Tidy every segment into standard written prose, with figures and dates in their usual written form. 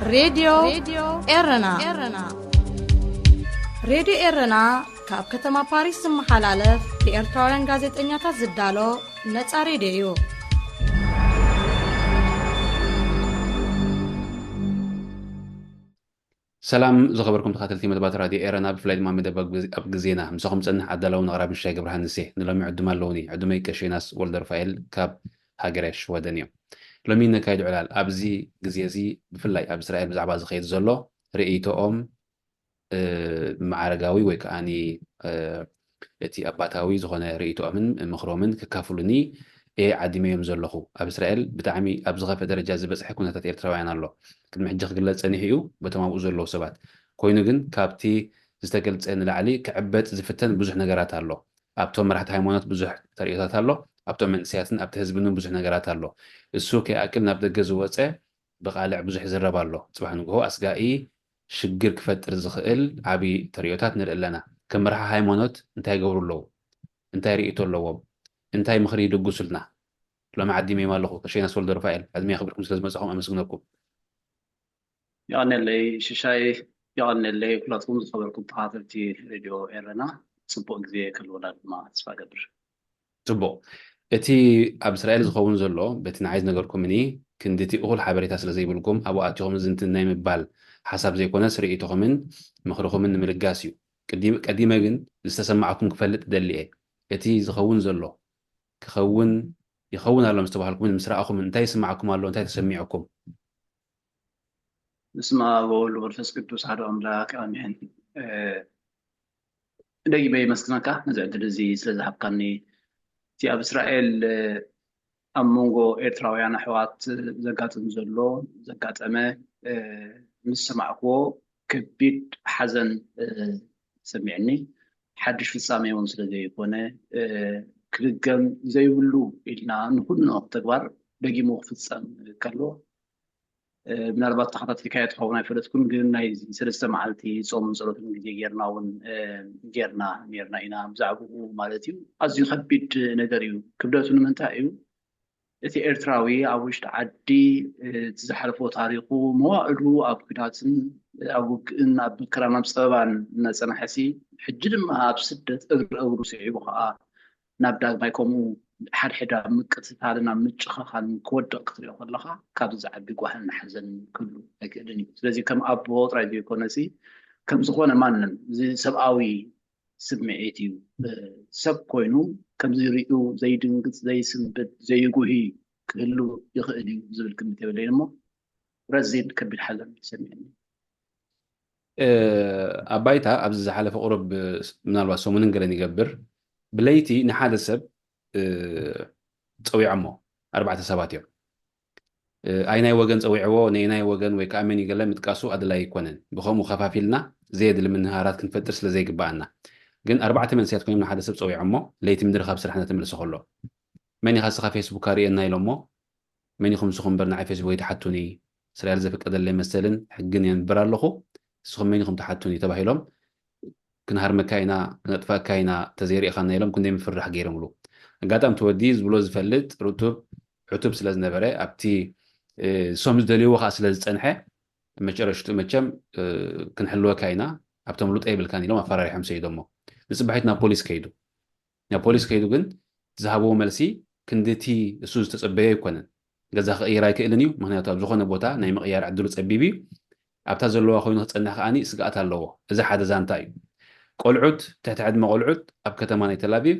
راديو إيرنا راديو إيرنا كاب كتما باريس محلالف لإرتوارن غازت إنياتا زدالو نتا راديو سلام زخبركم تخاتلتي مدبات راديو إيرنا بفلايد ما مدبا أبقزينا مساقم سنح عدالو نغراب الشاي قبرها نسي نلومي عدوما اللوني عدومي كشيناس والدر فايل كاب هاجريش ودنيو لومي نكايدو علال أبزي قزيزي بفلاي أب إسرائيل بزعبا زخيط زلو رئيتو معارقاوي ويكأني እቲ ኣባታዊ ዝኾነ ርእይቶ ኣምን ምኽሮምን ክካፍሉኒ ዓዲመዮም ዘለኹ ኣብ እስራኤል ብጣዕሚ ኣብ ዝኸፈ ደረጃ ዝበፅሐ ኩነታት ኤርትራውያን ኣሎ ቅድሚ ሕጂ ክግለፅ ፀኒሑ እዩ በቶም ኣብኡ ዘለዉ ሰባት ኮይኑ ግን ካብቲ ዝተገልፀ ንላዕሊ ክዕበጥ ዝፍተን ብዙሕ ነገራት ኣሎ ኣብቶም መራሕቲ ሃይማኖት ብዙሕ ተርእዮታት ኣሎ ኣብቶም መንእስያትን ኣብቲ ህዝብን ብዙሕ ነገራት ኣሎ እሱ ከይኣክል ናብ ደገ ዝወፀ ብቃልዕ ብዙሕ ይዝረብ ኣሎ ፅባሕ ንግሆ ኣስጋኢ ሽግር ክፈጥር ዝኽእል ዓብዪ ተርእዮታት ንርኢ ኣለና ከም መራሒ ሃይማኖት እንታይ ይገብሩ ኣለዉ እንታይ ርእይቶ ኣለዎም እንታይ ምኽሪ ይድግሱልና ሎሚ ዓዲመዮም ኣለኹ ከሸይናስ ወልደ ሩፋኤል ዕድመ ክብርኩም ስለ ዝመፅኹም ኣመስግነኩም يعنی ششای یعنی پلاتفرم خبركم تحاتلتي راديو إيرنا صبوا جزء كل ولاد ما تسفاقدر ፅቡቕ እቲ ኣብ እስራኤል ዝኸውን ዘሎ በቲ ንዓይዝ ነገርኩም እኒ ክንድቲ እኹል ሓበሬታ ስለ ዘይብልኩም ኣብኡ ኣትኹም ዝንትን ናይ ምባል ሓሳብ ዘይኮነስ ርእይቶኹምን ምኽርኹምን ንምልጋስ እዩ ቀዲመ ግን ዝተሰማዓኩም ክፈልጥ ደሊ እየ እቲ ዝኸውን ዘሎ ክኸውን ይኸውን ኣሎ ምስ ተባሃልኩም ምስ ረኣኹም እንታይ ይስማዓኩም ኣሎ እንታይ ተሰሚዑኩም اسمع بقول بالفس قدوس هذا أملاك آمين دقي بي مسكناك نزعد الزي سلزحب قاني تي أب إسرائيل أمونغو إرتراويان أحوات زقات مزلو زقات أما مسمعكو كبيت حزن سمعني حدش في السامي ونسل زي يكونه كرقم زي ولو إلنا نقول نقطة تقبر دقي موقف السام كارلو ምናልባት ተኸታተልቲ ከሆነ አይፈለጥኩም ግን ናይ ሰለስተ መዓልቲ ጾምን ጸሎትን ግዜ ጌርና ኢና ብዛዕባኡ ማለት እዩ ኣዝዩ ከቢድ ነገር እዩ ክብደቱ ንምንታይ እዩ እቲ ኤርትራዊ ኣብ ውሽጢ ዓዲ ዝሓለፎ ታሪኹ መዋዕሉ ኣብ ኩናትን ኣብ ውግእን ኣብ መከራን ኣብ ፀበባን እናፀናሐሲ ሕጂ ድማ ኣብ ስደት እግሩ ስዒቡ ከዓ ናብ ዳግማይ ከምኡ ሓድሕዳ ምቅትታልና ምጭኻኻን ክወድቕ ክትሪኦ ከለኻ ካብ ዝዓቢ ጓህን ሓዘን ክህሉ ኣይክእልን እዩ ስለዚ ከም ኣቦ ጥራይ ዘይኮነሲ ከም ዝኾነ ማንም ሰብኣዊ ስምዒት እዩ ሰብ ኮይኑ ከምዚ ርኡ ዘይድንግፅ ዘይስንብድ ዘይጉሂ ክህሉ ይኽእል እዩ ዝብል ግምት የብለይን እሞ ረዚን ከቢድ ሓዘን ይሰሚዐኒ ኣብ ባይታ ኣብዚ ዝሓለፈ ቁሩብ ምናልባት ሰሙንን ገለን ይገብር ብለይቲ ንሓደ ሰብ ፀዊዖሞ 4 ሰባት እዮም ኣይናይ ወገን ፀዊዕዎ ንናይ ወገን ወይ ከዓ መን ይገለ ምጥቃሱ ኣድላይ ይኮነን ብኸምኡ ከፋፊልና ዘየድሊ ምንሃራት ክንፈጥር ስለ ዘይግባአና ግን 4 መንስያት ኮይኖም ንሓደ ሰብ ፀዊዖሞ ለይቲ ምድርኻብ ስራሕ ነተመልሶ ከሎ መን ኢኻ ስኻ ፌስቡክ ኣርእየና ኢሎሞ መን ኢኹም ንስኹም እምበር ንዓይ ፌስቡክ ይተሓቱኒ እስራኤል ዘፈቀደለይ መሰልን ሕግን የንብር ኣለኹ ንስኹም መን ኢኹም ተሓቱኒ ተባሂሎም ክንሃርመካ ኢና ክነጥፋካ ኢና ተዘይሪእኻና ኢሎም ክንደይ ምፍራሕ ገይሮምሉ ኣጋጣሚ ትወዲ ዝብሎ ዝፈልጥ ዕቱብ ስለ ዝነበረ ኣብቲ ሶም ዝደልይዎ ከዓ ስለ ዝፀንሐ መጨረሽቱ መቸም ክንሕልወካ ኢና ኣብቶም ሉጠ ይብልካን ኢሎም ኣፈራሪሖም ሰይዶሞ ንፅባሒት ናብ ፖሊስ ከይዱ ግን ዝሃብዎ መልሲ ክንድቲ እሱ ዝተፀበዮ ኣይኮነን ገዛ ክቕይር ኣይክእልን እዩ ምክንያቱ ኣብ ዝኾነ ቦታ ናይ ምቕያር ዕድሉ ፀቢብ እዩ ኣብታ ዘለዋ ኮይኑ ክፀንሕ ከዓኒ ስግኣት ኣለዎ እዚ ሓደ ዛንታ እዩ ቆልዑት ትሕቲ ዕድመ ቆልዑት ኣብ ከተማ ናይ ተላቪቭ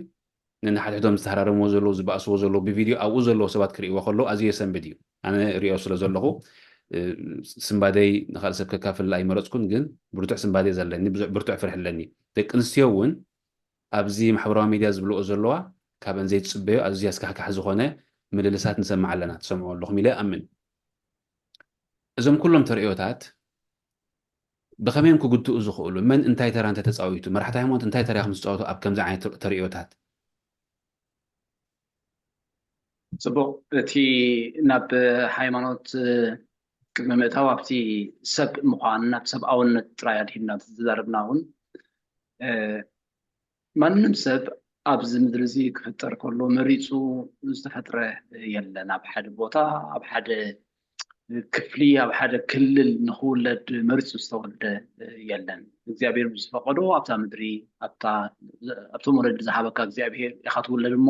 ንሓድሕዶም ዝተሃራረምዎ ዘለዉ ዝበኣስዎ ዘለዉ ብቪድዮ ኣብኡ ዘለዉ ሰባት ክርእይዎ ከለዉ ኣዝዩ የሰንብድ እዩ ኣነ ሪኦ ስለ ዘለኹ ስምባደይ ንካልእ ሰብ ከካፍል ኣይመረፅኩን ግን ብርቱዕ ስምባደይ ዘለኒ ብርቱዕ ፍርሕ ኣለኒ ደቂ ኣንስትዮ እውን ኣብዚ ማሕበራዊ ሚድያ ዝብልኦ ዘለዋ ካብን ዘይትፅበዮ ኣዝዩ ኣስካሕካሕ ዝኾነ ምልልሳት ንሰማዕ ኣለና ትሰምዑ ኣለኹም ኢለ ኣምን እዞም ኩሎም ተርእዮታት ብኸመይም ክግትኡ ዝኽእሉ መን እንታይ ተራ እንተተፃዊቱ መራሕቲ ሃይማኖት እንታይ ተራ ኢኹም ዝፃወቱ ኣብ ከምዚ ዓይነት ተርእዮታት ፅቡቅ እቲ ናብ ሃይማኖት ቅድሚ ምእታው ኣብቲ ሰብ ምዃን ናብ ሰብኣውነት ጥራይ ኣድሂብና ተዛረብና እውን ማንም ሰብ ኣብዚ ምድሪ እዚ ክፍጠር ከሎ መሪፁ ዝተፈጥረ የለን ኣብ ሓደ ቦታ ኣብ ሓደ ክፍሊ ኣብ ሓደ ክልል ንኽውለድ መሪፁ ዝተወልደ የለን እግዚኣብሔር ብዝፈቐዶ ኣብታ ምድሪ ኣብቶም ወለዲ ዝሃበካ እግዚኣብሔር ኢኻ ትውለድ እሞ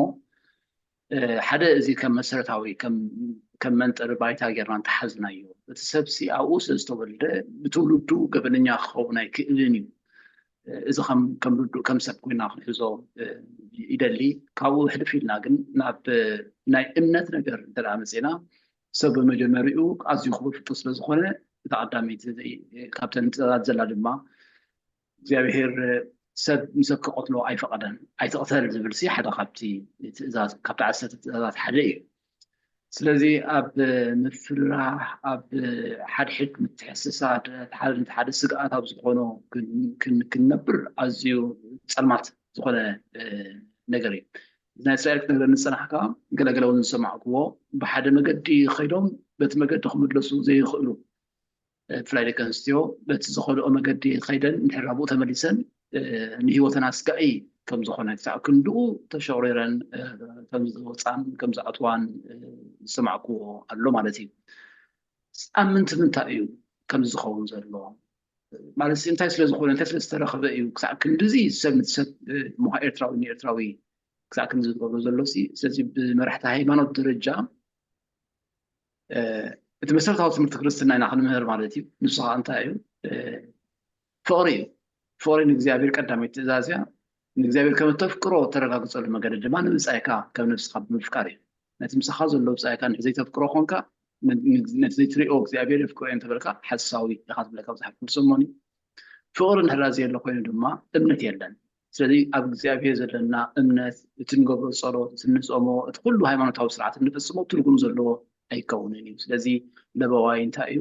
ሓደ እዚ ከም መሰረታዊ ከም መንጠሪ ባይታ ጌርና እንተሓዝናዮ እቲ ሰብሲ ኣብኡ ስለዝተወልደ ብትውልዱ ገበነኛ ክኸውን ኣይክእልን እዩ እዚ ከም ሰብ ኮይና ክንሕዞ ይደሊ ካብኡ ሕልፍ ኢልና ግን ናብ ናይ እምነት ነገር እንተደኣ መፂና ሰብ በመጀመሪኡ ኣዝዩ ክቡር ፍጡር ስለዝኾነ እቲ ቀዳሚት ካብተን ትእዛዛት ዘላ ድማ እግዚኣብሔር ሰብ ንሰብ ክቆትሎ ኣይፈቐደን ኣይትቕተል ዝብል ሲ ሓደ ካብቲ ትእዛዝ ካብቲ 10 ትእዛዛት ሓደ እዩ ስለዚ ኣብ ምፍራህ ኣብ ሓድሕድ ምትሕስሳት ሓደ ስግኣት ኣብ ዝኾኖ ክንነብር ኣዝዩ ፀልማት ዝኾነ ነገር እዩ ናይ እስራኤል ነገር ንፅናሕካ ገለገለ እውን ዝሰማዕክዎ ብሓደ መገዲ ከይዶም በቲ መገዲ ክምለሱ ዘይኽእሉ ብፍላይ ደቂ ኣንስትዮ በቲ ዝኸድኦ መገዲ ከይደን እንድሕር ኣብኡ ተመሊሰን ንሂወተን ኣስጋኢ ከም ዝኾነ ክሳዕ ክንድኡ ተሸቑሪረን ከም ዝወፃን ከም ዝኣትዋን ዝሰማዕክዎ ኣሎ ማለት እዩ ኣብ ምንታይ እዩ ከም ዝኸውን ዘሎ ማለት እንታይ ስለዝኾነ እንታይ ስለዝተረኸበ እዩ ክሳዕ ክንድዚ ሰብ ንሰብ ሙሃ ኤርትራዊ ንኤርትራዊ ክሳዕ ክንዲ ዝገብሮ ዘሎ ስለዚ ብመራሕቲ ሃይማኖት ደረጃ እቲ መሰረታዊ ትምህርቲ ክርስትና ኢና ክንምህር ማለት እዩ ንሱ ከዓ እንታይ እዩ ፍቕሪ እዩ ፍቕሪ ንእግዚኣብሔር ቀዳመይቲ ትእዛዝ እያ ንእግዚኣብሔር ከም እተፍቅሮ ተረጋግፀሉ መገዲ ድማ ንምፅኣይካ ከም ነብስካ ብምፍቃር እዩ ነቲ ምሳኻ ዘሎ ብፃይካ ዘይተፍቅሮ ኮንካ ነቲ ዘይትሪኦ እግዚኣብሔር የፍቅሮ እየ እንተበልካ ሓሳዊ ኢኻ ዝብለካ መፅሓፍ ቅዱስ ፍቕሪ እንድሕር ዘየሎ ኮይኑ ድማ እምነት የለን ስለዚ ኣብ እግዚኣብሔር ዘለና እምነት እቲ ንገብሮ ፀሎት እቲ ንፆሞ እቲ ኩሉ ሃይማኖታዊ ስርዓት እንፈፅሞ ትርጉም ዘለዎ ኣይከውንን እዩ ስለዚ ለበዋይ እንታይ እዩ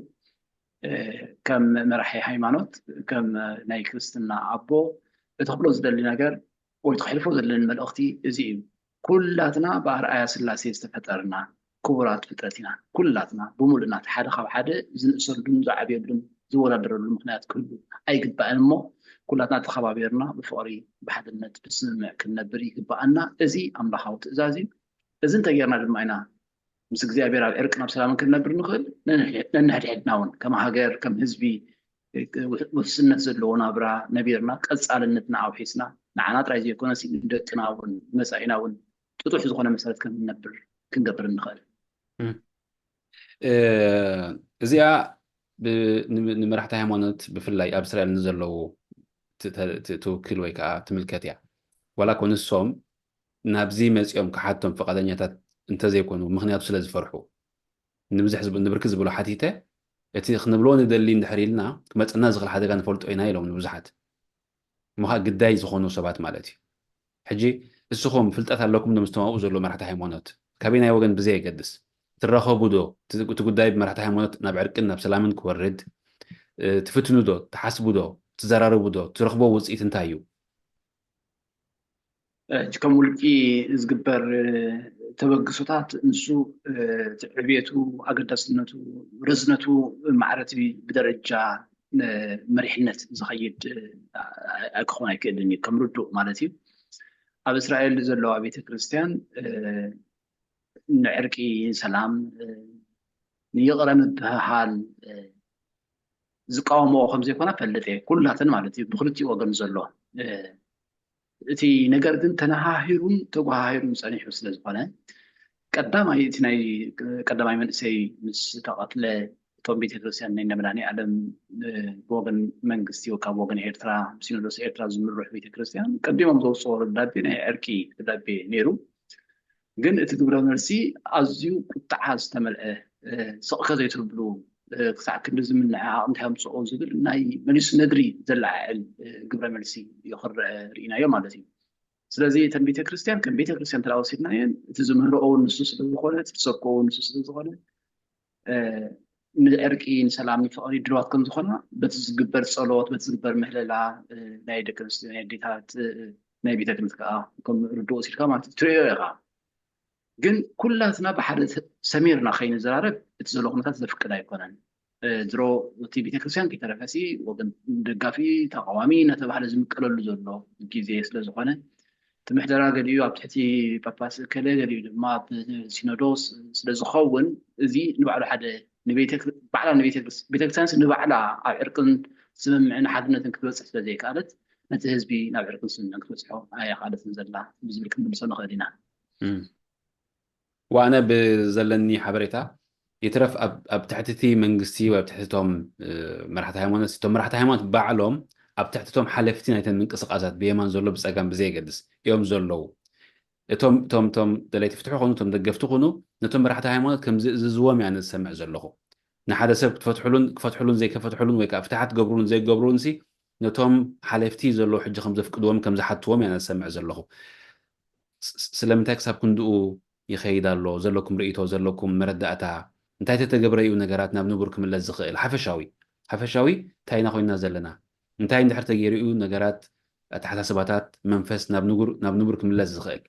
ከም መራሒ ሃይማኖት ከም ናይ ክርስትና ኣቦ እቲ ክብሎ ዝደሊ ነገር ወይ ትሕልፎ ዘለና መልእኽቲ እዚ እዩ ኩላትና ብኣርኣያ ስላሴ ዝተፈጠርና ክቡራት ፍጥረት ኢና ኩላትና ብሙሉእናት ሓደ ካብ ሓደ ዝንእሰሉን ዝዓብየሉን ዝወዳደረሉ ምክንያት ክህሉ ኣይግባእን እሞ ኩላትና ተኸባቢርና ብፍቕሪ ብሓድነት ብስምምዕ ክንነብር ይግባኣና እዚ ኣምላኻዊ ትእዛዝ እዩ እዚ እንተጌርና ድማ ኢና ምስ እግዚኣብሔር ኣብ ዕርቅን ኣብ ሰላምን ክንነብር ንኽእል ነንሕድሕድና እውን ከም ሃገር ከም ህዝቢ ውስንነት ዘለዎ ናብራ ነቢርና ቀፃልነትና ኣብሒስና ንዓና ጥራይ ዘይኮነስ ንደቅና እውን መፃኢና እውን ጥጡሕ ዝኾነ መሰረት ክንነብር ክንገብር ንኽእል እዚኣ ንመራሕቲ ሃይማኖት ብፍላይ ኣብ እስራኤል ንዘለዉ ትውክል ወይ ከዓ ትምልከት እያ ዋላ ኮነ ንሶም ናብዚ መፂኦም ክሓቶም ፈቃደኛታት እንተዘይኮኑ ምክንያቱ ስለ ዝፈርሑ ንብርኪ ዝብሎ ሓቲተ እቲ ክንብሎ ንደሊ እንድሕር ኢልና ክመፅና ዝኽእል ሓደጋ ንፈልጦ ኢና ኢሎም ንብዙሓት ምኻ ግዳይ ዝኾኑ ሰባት ማለት እዩ ሕጂ እስኹም ፍልጠት ኣለኩም ንምስተማኡ ዘሎ መራሕቲ ሃይማኖት ካበይ ናይ ወገን ብዘይ የገድስ ትረኸቡ ዶ እቲ ጉዳይ ብመራሕቲ ሃይማኖት ናብ ዕርቅን ናብ ሰላምን ክወርድ ትፍትኑ ዶ ትሓስቡ ዶ ትዘራርቡ ዶ ትረኽቦ ውፅኢት እንታይ እዩ ከም ውልቂ ዝግበር ተበግሶታት ንሱ ዕብየቱ ኣገዳስነቱ ርዝነቱ ማዕረቲ ብደረጃ መሪሕነት ዝኸይድ ክኾን ኣይክእልን እዩ ከም ርዱእ ማለት እዩ ኣብ እስራኤል ዘለዋ ቤተክርስትያን ንዕርቂ ሰላም ንይቕረ ምብህሃል ዝቃወምኦ ከም ዘይኮነ ፈልጥ እየ ኩላተን ማለት እዩ ብክልቲኡ ወገን ዘሎ እቲ ነገር ግን ተነሃሂሩን ተጓሃሂሩን ፀኒሑ ስለ ዝኾነ ቀዳማይ እቲ ናይ ቀዳማይ መንእሰይ ምስ ተቐትለ እቶም ቤተክርስትያን ናይ ነመላኒ ዓለም ብወገን መንግስቲ ወይ ካብ ወገን ኤርትራ ሲኖዶስ ኤርትራ ዝምርሑ ቤተክርስትያን ቀዲሞም ዘውፅኦ ደብዳቤ ናይ ዕርቂ ደብዳቤ ነይሩ ግን እቲ ግብረ መልሲ ኣዝዩ ቁጣዓ ዝተመልአ ስቕከ ዘይትብሉ ክሳዕ ክንዲ ዝምንዕዓቕ እንታይ ኣምፅኦ ዝብል ናይ መሊሱ ነድሪ ዘላዓዕል ግብረ መልሲ ይኽረአ ርኢናዮ ማለት እዩ ስለዚ እተን ቤተክርስትያን ከም ቤተክርስትያን ተላወሲድናየን እቲ ዝምህርኦ ንሱ ስለዝኾነ እቲ ዝሰብክዎ ንሱ ስለዝኾነ ንዕርቂ ንሰላም ንፍቕሪ ድልዋት ከም ዝኾነ በቲ ዝግበር ፀሎት በቲ ዝግበር ምህለላ ናይ ደቂ ኣንስትዮ ናይ ኣዴታት ናይ ቤተ ክህነት ከዓ ከም ርድኦ ወሲድካ ማለት ትሪኦ ኢኻ ግን ኩላትና ብሓደ ሰሚርና ከይንዘራረብ እቲ ዘሎ ኩነታት ዘፍቅድ ኣይኮነን ድሮ እቲ ቤተክርስትያን ከይተረፈሲ ወገን ደጋፊ ተቃዋሚ እናተባህለ ዝምቀለሉ ዘሎ ግዜ ስለዝኾነ እቲ ምሕደራ ገሊኡ ኣብ ትሕቲ ጳጳስ ከለ ገሊኡ ድማ ሲኖዶስ ስለዝኸውን እዚ ንባዕሉ ሓደ بعلا بيتكسانس نبعلا عرقن سمعنا حدنا كتوسع سلازي قالت نت حزبي ناب عرقن سمعنا كتوسعو اي قالت نزلا بزبل كنبلسو نخدينا وانا بزلني حبريتا يترف اب تحتتي منغستي واب تحتتهم مرحت هايمونس توم مرحت هايمونس بعلهم اب تحتتهم حلفتي نايتن منقسقاسات بيمان زلو بصقام بزي قدس يوم زلو توم دليت يفتحوا خونو توم دقفتو خونو نتوم مرحت هايمونس كم زوام يعني نسمع زلو نحدا سب كفتحولون زي كفتحولون ويكا فتحت قبرون زي قبرون سي نتوم حلفتي زلو حج خمسة فقدوهم كم زحتوهم يعني نسمع زلو سلمتك كسب كندو يخيد الله زلكم رئيتو زلكم مردأتا انتي تتقبريو نقراتنا بنبركم الله الزخيل حفشاوي تاينا خوينا زلنا انتي اندحر تجيريو نقرات تحت سباتات منفس نبنبركم الله الزخيل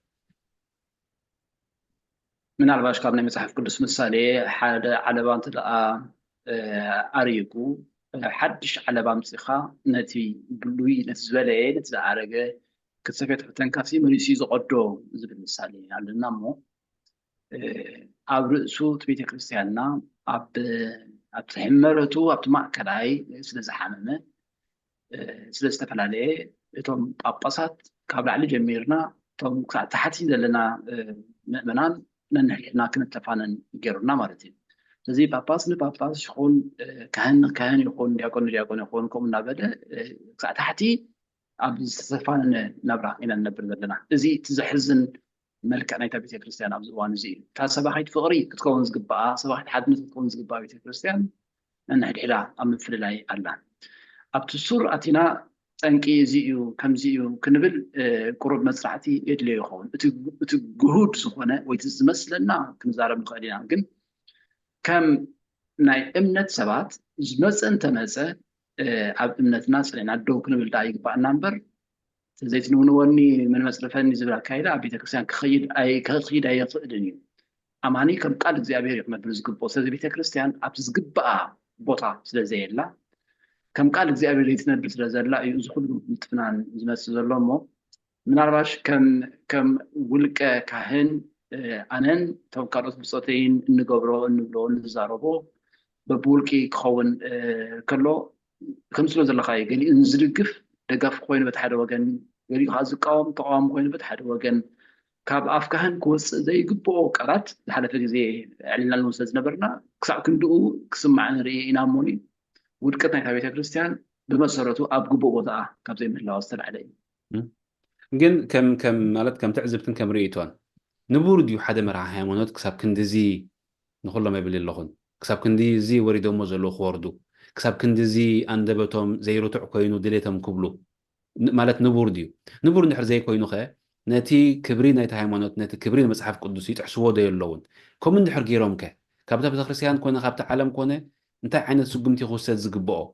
من على باش كابنا مسحف قدس مثالي حد على بانت أريكو حدش على بامسخا نتي بلوي نتزولي نتزعرقه كتسفيت حتى كافي مريسي زقدو زبل مثالي على النمو ኣብ ርእሱ እቲ ቤተ ክርስቲያንና ኣብ ትሕመረቱ ኣብቲ ማእከላይ ስለ ዝሓመመ ስለ ዝተፈላለየ እቶም ጳጳሳት ካብ ላዕሊ ጀሚርና እቶም ክሳብ ታሕቲ ዘለና ምእመናን ነንሕድሕድና ክንተፋነን ገይሩና ማለት እዩ ስለዚ ጳጳስ ንጳጳስ ይኹን ካህን ንካህን ይኹን ዲያቆን ንዲያቆን ይኹን ከምኡ እናበለ ክሳብ ታሕቲ ኣብ ዝተተፋነነ ናብራ ኢና ንነብር ዘለና እዚ እቲ ዘሕዝን ملك أنا تبي كريستيان أبز وان زي فسباحيت فقري كتكون زقبا سباحيت حد مثل تكون زقبا بيت كريستيان أنا حدا أم في الله الله أبتصور أتينا أنكي زيو كم زيو كنبل قرب مسرحتي يدلي يخون بتجهود سخونة ويتزمسلنا كنزارب القادين لكن كم ناي أمنت سبات زمس أنت مسا أب أمنت ناس لأن عدو كنبل دايق بقى نمبر زيت نوني من مسرفني زبلا كايدا بيت كريستيان كخيد أي فقدني أماني كم قال زيابير يقمد بزقب بوسة بيت كريستيان أبتزقب بقى بوطا سلازيلا كم قال زيابير يتنبل سلازيلا يزخل متفنان زمس زلمو من عرباش كم ولك كاهن أنن توقعت بصوتين نقبرو نبلو نزاربو ببولكي كون كله كم سلازيلا خاي قال انزلقف دقف خوين بتحد وجن يري خاز قوام خوين بتحد وجن كاب أفكهن كوس زي قبوا كرات لحالة زي علنا المسلز نبرنا كسر كندو كسمع عن رأينا موني ودكتنا كبيت كريستيان بمسرته أب قبوا وضع كاب زي من الله استر عليه. جن كم مالت كم تعزبتن كم رأيتون نبور ديو حدا مرعى هيمونات كسب كندزي نقول ما يبلي اللغون كسب كندزي وريدو مزلو خوردو كسب كندزي أندبتهم زي رتع كوينو دليتهم كبلو مالت نبور نحر زي كوينو خا نتي كبرين نايت هايمانوت نتي كبرين مسحف قدسي تحسوا دي اللون كم من دحر جيروم كا كابتا بتخرسيان كونا كابتا عالم كونا انت عينت سقمتي خوسات زقبو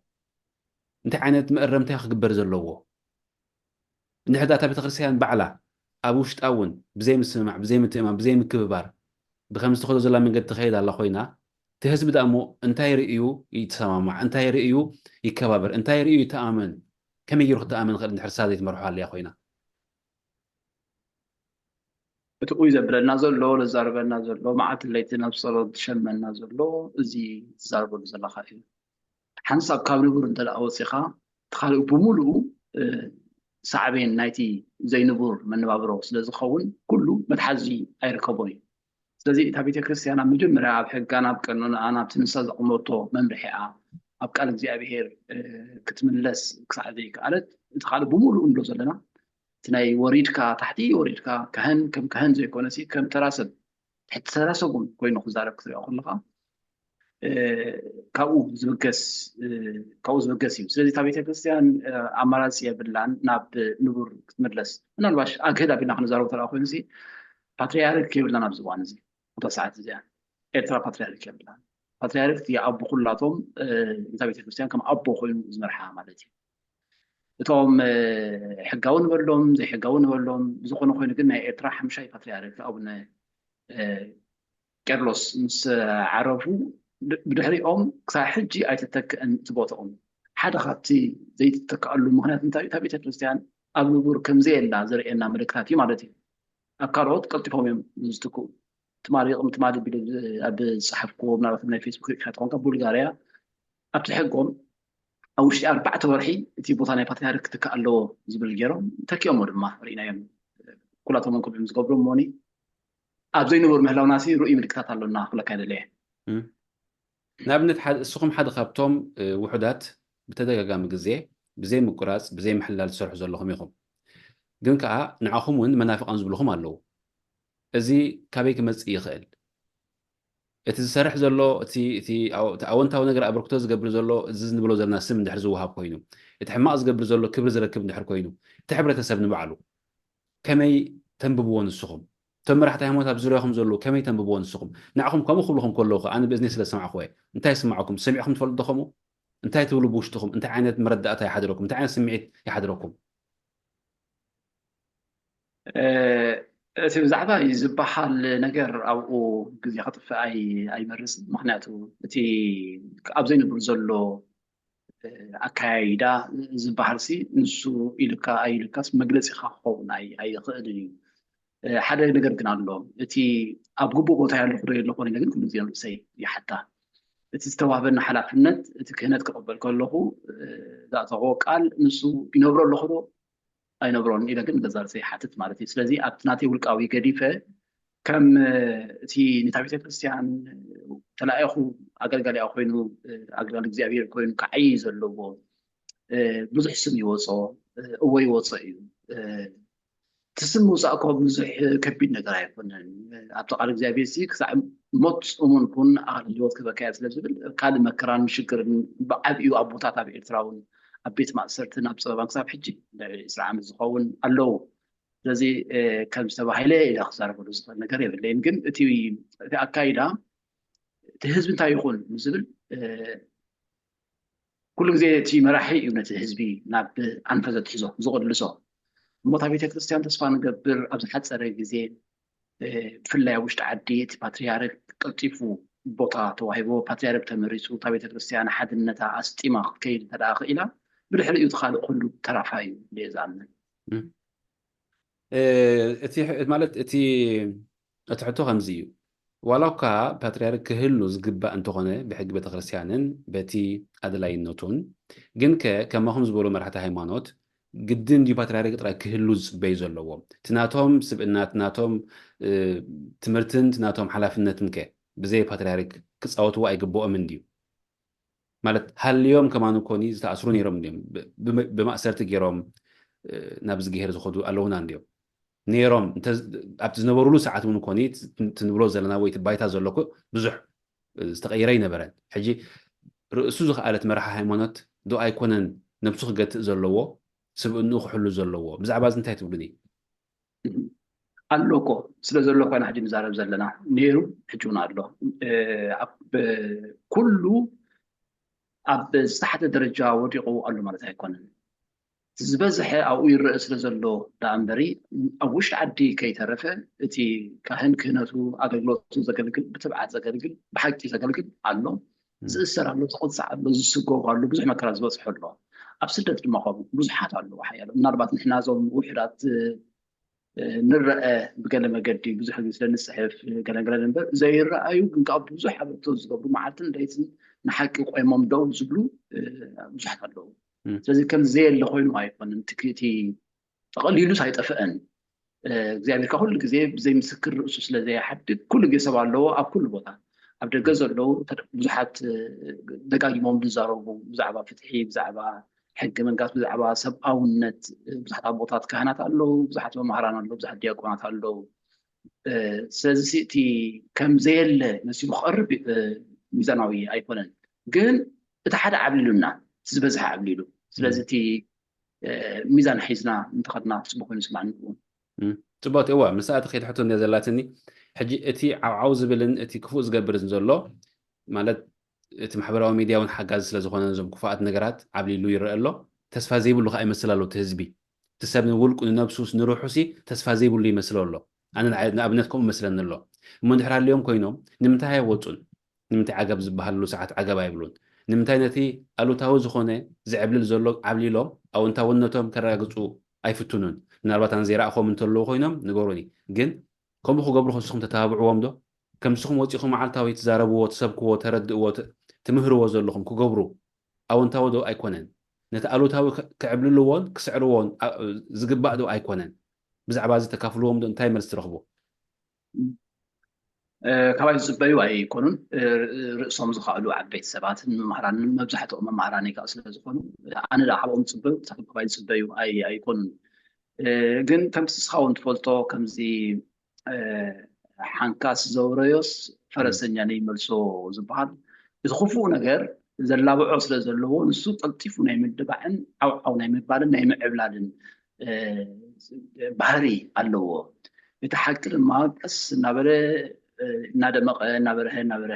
انت عينت مقرمتي خقبر زلوو نحدا تا بتخرسيان بعلا ابوش تاون بزي مسمع بزي متئمام بزي مكببار بخمس تخذ زلا من قد تخيل على خوينا تهزب دامو انتاي رأيو يتسامع انتاي رأيو يكبابر انتاي رأيو يتآمن كم يروح تآمن غير نحر سادة مرحوها اللي أخوينا بتقول زبر النازل لو لزارب النازل لو معت اللي تنبصل شم النازل لو زي زارب النازل خايف حنسب كابل بور انت الأوسخة تخلق بملو صعبين نايتي زي نبور من نبابرو سلازو خون كله متحزي أيركبوي ስለዚህ ታቤተ ክርስቲያን ኣብ መጀመርያ ኣብ ሕጋን ኣብ ቀኖና ኣብ ትንሳ ዘቕመጦ መምርሒኣ ኣብ ቃል እግዚኣብሔር ክትምለስ ክሳዕ ዘይከኣለት እቲ ካልእ ብምሉእ ንብሎ ዘለና እቲ ናይ ወሪድካ ታሕቲ ወሪድካ ካህን ከም ካህን ዘይኮነ ሲ ከም ተራሰብ ትሕቲ ተራሰብ እውን ኮይኑ ክዛረብ ክትሪኦ ከለካ ካብኡ ዝብገስ እዩ ስለዚ ታቤተ ክርስቲያን ኣማራፂ የብላን ናብ ንቡር ክትምለስ ምናልባሽ ኣግህድ ኣቢልና ክንዛረቡ ተረኣ ኮይኑ ሲ ፓትርያርክ የብላን ኣብ ዝዋን እዚ وتسعة زين إترا باتريارك يبلان باتريارك تي أبو خلاتهم إنتبه كريستيان كم أبو خوين زمرحة مالتي توم حجاون بلهم زي حجاون بلهم زخون خوين قلنا إترا حمشي باتريارك أو إنه كارلوس مس عرفوا بدحري كساحجي أيتتك أن تبوتهم حدا خاطي زي تتكألو مهنات إنتبه كريستيان أبو بور كم زي لا زرقنا ملكاتي مالتي أكارات قلت فهم يزتكو تماري بيل أب صحفكم نعرف من فيسبوك كاتقون كبولغاريا أبتحقهم أو شيء 4 ورحي تي بوتاني باتريارك تكالو زبل جيرو تكيوم ودما رينا يم كلاتهم كلهم زغبرو موني أبزي نور مهلاو ناسي رؤي ملكتات اللونا كل كان ليه نابنت حد السخم حد خابتهم وحدات بتدقاقام جزيه بزي مقراص بزي محلال سرح زلهم يخم ግን ከዓ ንዓኹም እውን መናፍቃን ዝብልኹም ኣለዉ እዚ ካበይ ክመፅእ ይኽእል እቲ ዝሰርሕ ዘሎ እቲ ኣወንታዊ ነገር ኣበርክቶ ዝገብር ዘሎ እዚ ንብሎ ዘለና ስም እንድሕር ዝወሃብ ኮይኑ እቲ ሕማቕ ዝገብር ዘሎ ክብሪ ዝረክብ እንድሕር ኮይኑ እቲ ሕብረተሰብ ንባዕሉ ከመይ ተንብብዎ ንስኹም እቶም መራሕቲ ሃይማኖት ኣብ ዙርያኹም ዘለዉ ከመይ ተንብብዎ ንስኹም ንዓኹም ከምኡ ክብልኹም ከለኹ ኣነ ብእዝኒ ስለ ዝሰማዕኹ እየ እንታይ ይስማዓኩም ሰሚዕኹም ትፈልጡ ዶኹም እንታይ ትብሉ ብውሽጥኹም እንታይ ዓይነት መረዳእታ ይሓድረኩም እንታይ ዓይነት ስምዒት ይሓድረኩም እቲ ብዛዕባ ዝበሃል ነገር ኣብኡ ግዜ ክጥፍእ ኣይመርፅን ምክንያቱ እቲ ኣብ ዘይንብሩ ዘሎ ኣካያይዳ ዝበሃል ሲ ንሱ ኢልካ ኣይልካስ መግለፂ ኢኻ ክኸውን ኣይኽእልን እዩ ሓደ ነገር ግን ኣሎ እቲ ኣብ ግቡእ ቦታ ያለኹ ዶ የለኹ ግን ኩሉ ግዜ ርእሰይ ይሓታ እቲ ዝተዋህበና ሓላፍነት እቲ ክህነት ክቕበል ከለኹ ዝኣተዎ ቃል ንሱ ይነብሮ ኣለኹ ዶ ኣይነብሮን ኢለ ግን ገዛ ርእሰይ ይሓትት ማለት እዩ ስለዚ ኣብቲ ናተይ ውልቃዊ ገዲፈ ከም እቲ ነታ ቤተ ክርስቲያን ተላኢኹ ኣገልጋሊኣ ኮይኑ ኣገልጋሊ እግዚኣብሔር ኮይኑ ክዓይ ዘለዎ ብዙሕ ስም ይወፆ እወ ይወፅእ እዩ ትስም ምውፃእ እኮ ብዙሕ ከቢድ ነገር ኣይኮነን ኣብቲ ቃል እግዚኣብሔር ሲ ክሳዕ ሞት እሙን ኩን ህይወት ክበካያ ስለ ዝብል ካልእ መከራን ሽግርን ብዓብዩ ኣብ ቦታት ኣብ ኤርትራ እውን ኣብ ቤት ማእሰርትን ኣብ ፀበባን ክሳብ ሕጂ 20 ዓመት ዝኸውን ኣለዉ ስለዚ ከም ዝተባሃለ ኢለ ክዛረበሉ ዝኽእል ነገር የብለይን ግን እቲ ኣካይዳ እቲ ህዝቢ እንታይ ይኹን ዝብል ኩሉ ግዜ እቲ መራሒ እዩ ነቲ ህዝቢ ናብ ኣንፈት ዘትሕዞ ዝቕልሶ እሞ እታ ቤተ ክርስቲያን ተስፋ ንገብር ኣብ ዝሓፀረ ግዜ ብፍላይ ኣብ ውሽጢ ዓዲ እቲ ፓትርያርክ ቀልጢፉ ቦታ ተዋሂቦ ፓትርያርክ ተመሪፁ እታ ቤተ ክርስቲያን ሓድነታ ኣስጢማ ክትከይድ እንተደኣ ክኢላ ብድሕሪኡ እቲ ካልእ ኩሉ ተራፋ እዩ እየ ዝኣምን እቲ ማለት እቲ ሕቶ ከምዚ እዩ ዋላ እኳ ፓትርያርክ ክህሉ ዝግባእ እንተኾነ ብሕጊ ቤተክርስትያንን በቲ ኣድላይነቱን ግን ከማኹም ዝበሉ መራሕቲ ሃይማኖት ግድን ድዩ ፓትርያርክ ጥራይ ክህሉ ዝፅበዩ ዘለዎም እቲ ናቶም ስብእና እቲ ናቶም ትምህርትን እቲ ናቶም ሓላፍነትን ከ ብዘይ ፓትርያርክ ክፃወትዎ ኣይግብኦም እንድዩ ማለት ሃልዮም ከማኑ ኮኒ ዝተኣስሩ ነይሮም እንዲዮም ብማእሰርቲ ገይሮም ናብ ዝግሄር ዝኸዱ ኣለውና እንዲዮም ነይሮም ኣብቲ ዝነበሩሉ ሰዓት እውን ኮኒ ትንብሎ ዘለና ወይ ባይታ ዘለኩ ብዙሕ ዝተቐይረ ይነበረን ሕጂ ርእሱ ዝኽኣለት መራሒ ሃይማኖት ዶ ኣይኮነን ነብሱ ክገትእ ዘለዎ ስብእንኡ ክሕሉ ዘለዎ ብዛዕባ እዚ እንታይ ትብሉኒ ኣሎ እኮ ስለ ዘሎ ኮይና ሕጂ ንዛረብ ዘለና ነይሩ ሕጂ እውን ኣሎ ኣብ ኩሉ ኣብ ዝተሓተ ደረጃ ወዲቑ ኣሎ ማለት ኣይኮነን ዝበዝሐ ኣብኡ ይርአ ስለ ዘሎ ዳ እምበሪ ኣብ ውሽጢ ዓዲ ከይተረፈ እቲ ካህን ክህነቱ ኣገልግሎቱ ዘገልግል ብትብዓት ዘገልግል ብሓቂ ዘገልግል ኣሎ ዝእሰር ኣሎ ዝቁፅዕ ኣሎ ዝስጎብ ኣሎ ብዙሕ መከራ ዝበፅሖ ኣሎ ኣብ ስደት ድማ ከምኡ ብዙሓት ኣለዉ ሓያሎ ምናልባት ንሕና እዞም ውሕዳት ንረአ ብገለ መገዲ ብዙሕ ግዜ ስለንፅሕፍ ገለገለ እምበር ዘይረኣዩ ግን ካብ ብዙሕ ኣበርክቶ ዝገብሩ መዓልትን ለይትን ንሓቂ ቆይሞም ደው ዝብሉ ብዙሓት ኣለዉ ስለዚ ከም ዘየለ ኮይኑ ኣይኮነን ትክቲ ተቐሊሉስ ኣይጠፍአን እግዚኣብሔር ኩሉ ግዜ ብዘይ ምስክር ርእሱ ስለዘይሓድግ ኩሉ ግዜ ሰብ ኣለዎ ኣብ ኩሉ ቦታ ኣብ ደገ ዘለዉ ብዙሓት ደጋጊሞም ዝዛረቡ ብዛዕባ ፍትሒ ብዛዕባ ሕጊ መንጋስ ብዛዕባ ሰብኣውነት ብዙሓት ኣቦታት ካህናት ኣለዉ ብዙሓት መምሃራን ኣለዉ ብዙሓት ዲያቆናት ኣለዉ ስለዚ እቲ ከም ዘየለ መሲሉ ክቐርብ ሚዛናዊ ኣይኮነን ግን እቲ ሓደ ዓብሊሉና ዝበዝሐ ዓብሊሉ ስለዚ እቲ ሚዛን ሒዝና እንተኸድና ፅቡቅ ኮይኑ ይስማዕኒ ፅቡቅ እዋ ምስኣቲ ከይድ ሕቶ እንደ ዘላትኒ ሕጂ እቲ ዓውዓው ዝብልን እቲ ክፉእ ዝገብርን ዘሎ ማለት እቲ ማሕበራዊ ሚድያ እውን ሓጋዚ ስለ ዝኾነ እዞም ክፉኣት ነገራት ዓብሊሉ ይርአ ኣሎ ተስፋ ዘይብሉ ከዓ ይመስል ኣሎ እቲ ህዝቢ እቲ ሰብ ንውልቁ ንነብሱስ ንሩሑሲ ተስፋ ዘይብሉ ይመስል ኣሎ ኣነ ንኣብነት ከምኡ መስለኒ ኣሎ እሞ እንድሕር ሃልዮም ኮይኖም ንምንታይ ኣይወፁን ንምንታይ ዓገብ ዝበሃልሉ ሰዓት ዓገብ ኣይብሉን ንምንታይ ነቲ ኣሉታዊ ዝኾነ ዝዕብልል ዘሎ ዓብሊሎም ኣወንታውነቶም ከረጋግፁ ኣይፍትኑን ምናልባት ኣነ ዘይረኣኾም እንተለዉ ኮይኖም ንገሩኒ ግን ከምኡ ክገብሩ ንስኹም ተተባብዕዎም ዶ كم سخم وتيخم عالتاوي تزاربوا تسبكوا تردوا تمهروا زلهم كجبروا أو أنت ودو أيقونن نتقالوا تاوي كعبلوا لون كسعرون زجب بعدو أيقونن بزعبا زي تكافلوهم دون تايمر استرخبوا كواي زبايو أيقونن رأسهم زخالو عبيت سبات مهران مبزحته مهراني كأصل زخون أنا لا حبهم زبايو تحب كواي زبايو أيقونن جن كم تسخون تفولتو كم زي حنكاس زوريوس فرسن يعني ملسو زبان يخوفو نجار زلاو عسل زلوا نسو تلطيفو نايم الدبعن أو نايم البالن نايم عبلادن بحري اللو يتحكي لما بس نبره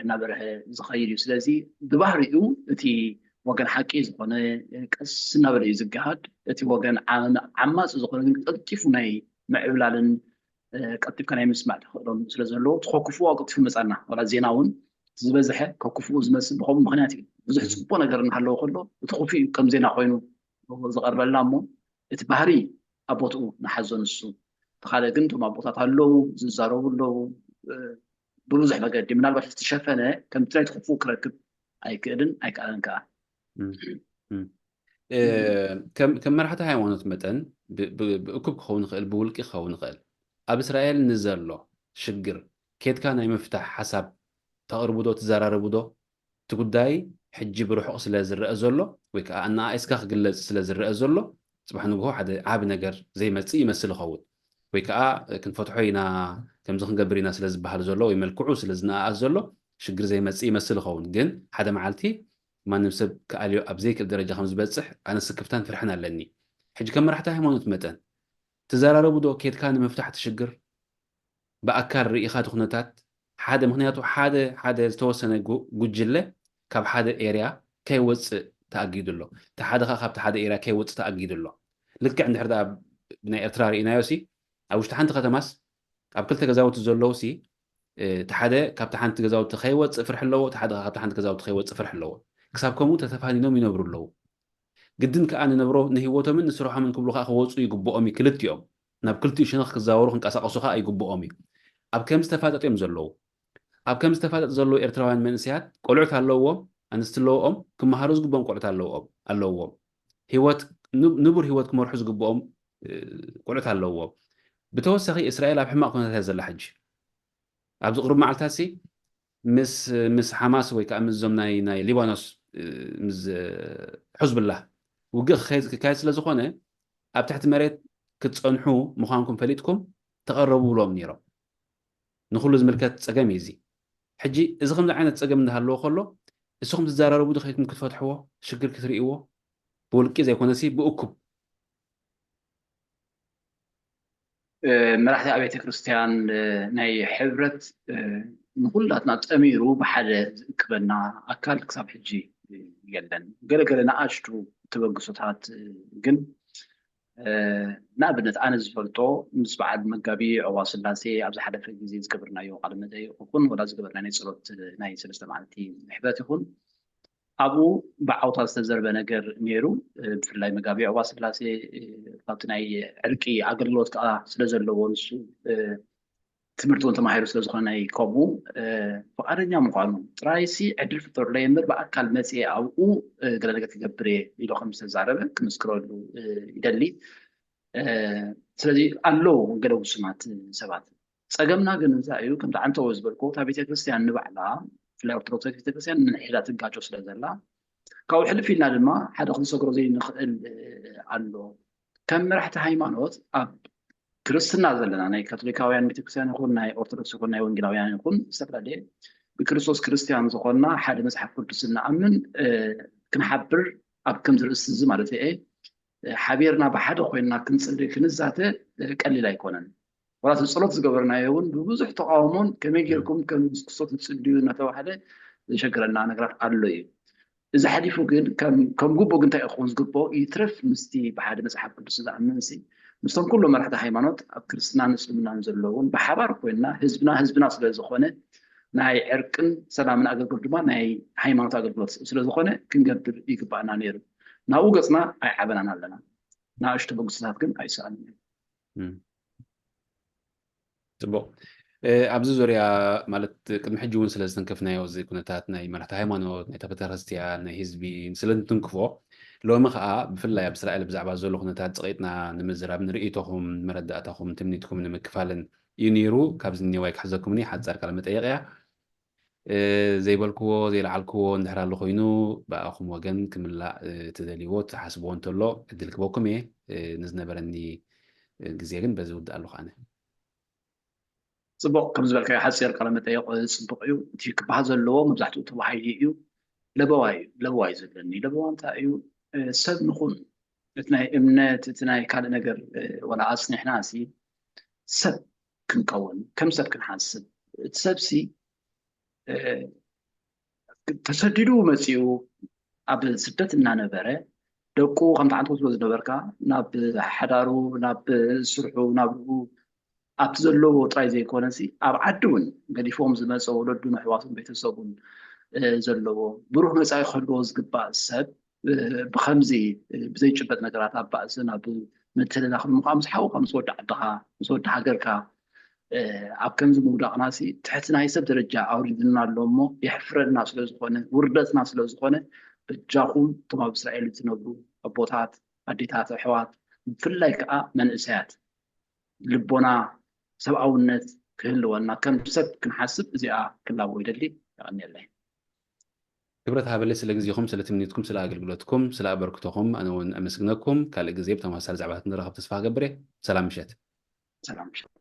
نبره زخير يسلزي ببحريو تي وكان حكي زخونه قس نبره يزقهد تي وكان عماس زخونه تلطيفو ناي معبلادن قطيف كان يسمع خلون سلازلو تخوكفو قطيف مصانا ولا زيناون زبزحه كوكفو زمس بخوم مخنياتي بزح صبو ነገር እንሃለው خلو تخوفي كم زينا خوينو زقربلامو እቲ ባህሪ አቦቱ ንሓዞን እሱ ተኻለ ግን ቶም አቦታት አለው ዝዛረቡለው ብብዙሕ መገዲ ምናልባት ዝተሸፈነ ከም ትራይ ትخفو ክረክብ ኣይክእልን ኣይከኣልን ከዓ كم مرحلة ሃይማኖት መጠን ብእኩብ ክኸውን ይኽእል ብውልቂ ክኸውን ይኽእል ኣብ እስራኤል ንዘሎ ሽግር ኬትካ ናይ ምፍታሕ ሓሳብ ተቕርቡ ዶ ትዘራረቡ ዶ እቲ ጉዳይ ሕጂ ብርሑቕ ስለ ዝረአ ዘሎ ወይ ከዓ ኣነኣኢስካ ክግለጽ ስለ ዝረአ ዘሎ ጽባሕ ንግሆ ሓደ ዓብ ነገር ዘይመጽእ ይመስል ይኸውን ወይ ከዓ ክንፈትሖ ኢና ከምዚ ክንገብር ኢና ስለ ዝበሃል ዘሎ ወይ መልክዑ ስለ ዝነኣኣስ ዘሎ ሽግር ዘይመጽእ ይመስል ይኸውን ግን ሓደ መዓልቲ ማንም ሰብ ከኣልዮ ኣብ ዘይክእል ደረጃ ከም ዝበጽሕ ኣነ ስክፍታን ፍርሕን ኣለኒ ሕጂ ከም መራሕቲ ሃይማኖት መጠን تزاررو بدو كيت كان مفتاح تشجر بأكار رئيخات خناتات حدا مهنياتو حدا توسنا جوجلة كاب حدا إيريا كي وص تأجيد له تحدا خاب تحدا إيريا كي وص تأجيد له لك عند هذا بنا إرتراري إنايوسي أو اشتحنت ختماس أب كل تجاوت الزلوسي تحدا كاب تحنت تجاوت تخيوت فرح له تحدا خاب تحنت تجاوت تخيوت فرح له كسابكم تتفاهمين نوم ينبروا له قدن كأنا نبرو نهيوته من نسروحه منكم لخا خوصو يقبو أمي كلتيوم ناب كلتي شنخ كزاورو خنقاسقسو خا يقبو أمي أب كم استفادت يم زلو أب كم استفادت زلو إرتراوان منسيات قلعت اللوو أنستلوهم كم هاروز قبوم قلعت اللوو هيوت نبر هيوت كم مرحوز قبوم قلعت اللوو بتوسخي إسرائيل أب حماق كنت هذا الحج أب زقرب معلتاسي مس حماس ويكا مس زمناي ليبانوس مز حزب الله وقخ كايس لزخونه أب تحت مريت كتصنحو مخانكم فليتكم تقربوا لهم نيرو نخلو زملكات تسقام يزي حجي إذا خمد عينة تسقام ده هاللو خلو إذا خمد تزارروا بدو خيكم كتفتحوه شكر كتريقوه بولكي زي كونسي بأكب مراحل أبيت كريستيان ناي حبرت نقولاتنا تأميرو بحاجة كبرنا أكال كساب حجي جدا قال أشتو تبقصتات جن نابنت أنا زفلتو مس بعد مقابي عواص اللاسي أبز حدا في الجزيز كبرنا يو على مدى يكون ولا زكبرنا ناي صلوت ناي سلسلة معناتي حبات يكون أبو بعوض استزر بنجر نيرو في الله مقابي عواص اللاسي فاتناي علكي عقلوت كأ سلزر لونسو تمرتون تماهيرو سلزخنا يكوبو فقارنيا مقالو ترايسي عدل فطور ليمر بأكال مسيح أو قلنا تقبري يلو 5 زعربة كنسكرولو يدلي سلزي ألو قلو سمات سبات ساقمنا قنزايو كنت عنتو وزبركو تابيتي كريستيان نبعلا في الأرتروكسي كريستيان نحيلات القاجو سلزلا كاو حلف فينا لما حدا خلصو قروزي نخل ألو كم رحت هايمانوت أب كريستنا زلنا ناي كاثوليكاويان بيتكسيان يكون ناي أرثوذكس يكون ناي وانجيلاويان يكون استفادة بكريستوس كريستيان زخونا حد مسحف قدسنا أمن كنحبر أب كم درس زمالتي إيه حبيرنا بحد خوينا كنصلي كنزاته قليل يكونن ولا تصلت زغبرنا يون ببزح تقاومون كما يجيركم كم صوت تصديو نتوحده يشكرنا نغرات الله إذا حديثو جن كم جوبو جنت أخوز جوبو يترف مستي بحد مسحف قدسنا أمنسي مستم كله مرحلة هيمانوت كريستنا نسلمنا نزلون بحبار كوينا حزبنا سلازخونه ناي عرقن سلامنا أقول دما ناي هيمانوت أقول سلازخونه كنقدر يقبعنا نير ناوقصنا أي عبنا لنا ناشتبق سلاتكن أي سألني تبو ኣብዚ ዙርያ ማለት ቅድሚ ሕጂ እውን ስለ ዝተንከፍናዮ እዚ ኩነታት ናይ መራሕቲ ሃይማኖት ናይ ቤተ ክርስቲያን ናይ ህዝቢ ስለ እንትንክፎ ሎሚ ከዓ ብፍላይ ኣብ እስራኤል ብዛዕባ ዘሎ ኩነታት ፀቂጥና ንምዝራብ ንርኢቶኹም መረዳእታኹም ትምኒትኩም ንምክፋልን እዩ ነይሩ ካብዚ ኒዋይ ክሕዘኩምኒ ሓፃር ቃል መጠየቅ እያ ዘይበልክዎ ዘይለዓልክዎ እንድሕር ኣሎ ኮይኑ ብኣኹም ወገን ክምላእ ትደልይዎ ትሓስብዎ እንተሎ ዕድል ክበኩም እየ ንዝነበረኒ ግዜ ግን በዚ ውድእ ኣለኹ ኣነ ፅቡቅ ከም ዝበልካዮ ሓፂር ቃለ መጠይቅ ፅቡቅ እዩ እቲ ክበሃል ዘለዎ መብዛሕትኡ ተባሂሉ እዩ ለበዋ እዩ ዘለኒ ለበዋ እንታይ እዩ ሰብ ንኹን እቲ ናይ እምነት እቲ ናይ ካልእ ነገር ወላ ኣፅኒሕና ሲ ሰብ ክንከውን ከም ሰብ ክንሓስብ እቲ ሰብሲ ተሰዲዱ መፂኡ ኣብ ስደት እናነበረ ደቁ ከምቲ ዓንተ ክትበ ዝነበርካ ናብ ሓዳሩ ናብ ስርሑ ናብኡ ኣብቲ ዘለዎ ጥራይ ዘይኮነሲ ኣብ ዓዲ እውን ገዲፎም ዝመፀ ወለዱን ኣሕዋቱን ቤተሰቡን ዘለዎ ብሩህ መፃኢ ክህልዎ ዝግባእ ሰብ ብከምዚ ብዘይጭበጥ ነገራት ኣብ ባእሲ ናብ ምትልላኽ ንምኳ ምስ ሓውካ ምስ ወዲ ዓድኻ ምስ ወዲ ሃገርካ ኣብ ከምዚ ምውዳቕናሲ ትሕቲ ናይ ሰብ ደረጃ ኣውሪድና ኣሎ እሞ የሕፍረና ስለዝኾነ ውርደትና ስለዝኾነ እጃኹም እቶም ኣብ እስራኤል ዝነብሩ ኣቦታት ኣዴታት ኣሕዋት ብፍላይ ከዓ መንእሰያት ልቦና ሰብኣውነት ክህልወና ከም ሰብ ክንሓስብ እዚኣ ክላቦ ይደሊ ይቀኒየለይ ክብረት ሃበለ ስለ ግዜኹም ስለ ትምኒትኩም ስለ ኣገልግሎትኩም ስለ ኣበርክቶኹም ኣነ እውን ኣመስግነኩም ካልእ ግዜ ብተመሳሳሊ ዛዕባታት ንረኸብ ተስፋ ገብረ ሰላም ምሸት ሰላም ምሸት